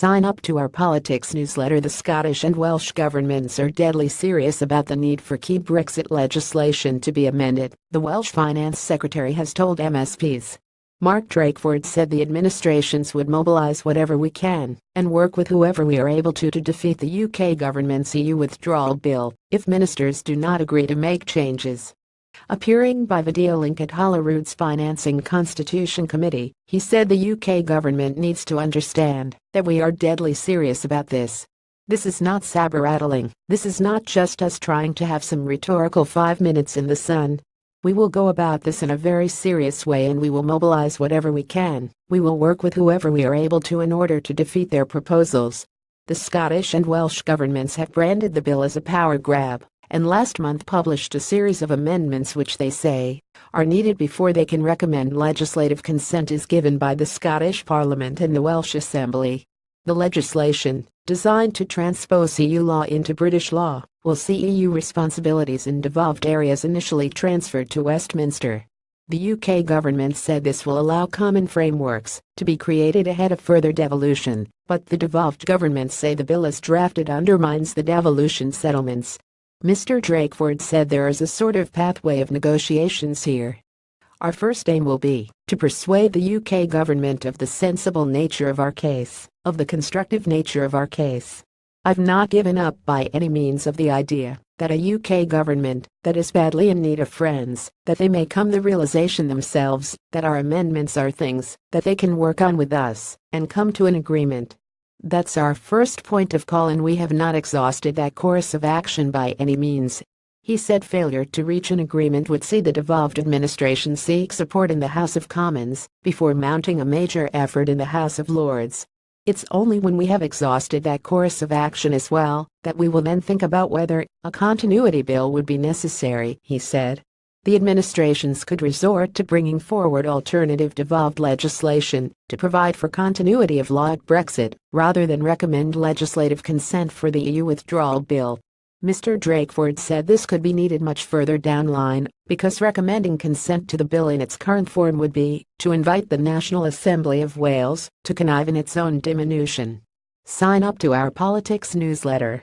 Sign up to our politics newsletter. The Scottish and Welsh governments are deadly serious about the need for key Brexit legislation to be amended, the Welsh Finance Secretary has told MSPs. Mark Drakeford said the administrations would mobilise whatever we can and work with whoever we are able to defeat the UK government's EU withdrawal bill if ministers do not agree to make changes. Appearing by video link at Holyrood's Financing Constitution Committee, he said the UK government needs to understand that we are deadly serious about this. This is not saber-rattling. This is not just us trying to have some rhetorical 5 minutes in the sun. We will go about this in a very serious way and we will mobilize whatever we can. We will work with whoever we are able to in order to defeat their proposals. The Scottish and Welsh governments have branded the bill as a power grab, and last month published a series of amendments which they say are needed before they can recommend legislative consent is given by the Scottish Parliament and the Welsh Assembly. The legislation, designed to transpose EU law into British law, will see EU responsibilities in devolved areas initially transferred to Westminster. The UK government said this will allow common frameworks to be created ahead of further devolution, but the devolved governments say the bill as drafted undermines the devolution settlements. Mr. Drakeford said there is a sort of pathway of negotiations here. Our first aim will be to persuade the UK government of the sensible nature of our case, of the constructive nature of our case. I've not given up by any means of the idea that a UK government that is badly in need of friends, that they may come the realization themselves that our amendments are things that they can work on with us and come to an agreement. That's our first point of call and we have not exhausted that course of action by any means. He said failure to reach an agreement would see the devolved administration seek support in the House of Commons before mounting a major effort in the House of Lords. It's only when we have exhausted that course of action as well that we will then think about whether a continuity bill would be necessary, he said. The administrations could resort to bringing forward alternative devolved legislation to provide for continuity of law at Brexit, rather than recommend legislative consent for the EU withdrawal bill. Mr. Drakeford said this could be needed much further down the line, because recommending consent to the bill in its current form would be to invite the National Assembly of Wales to connive in its own diminution. Sign up to our politics newsletter.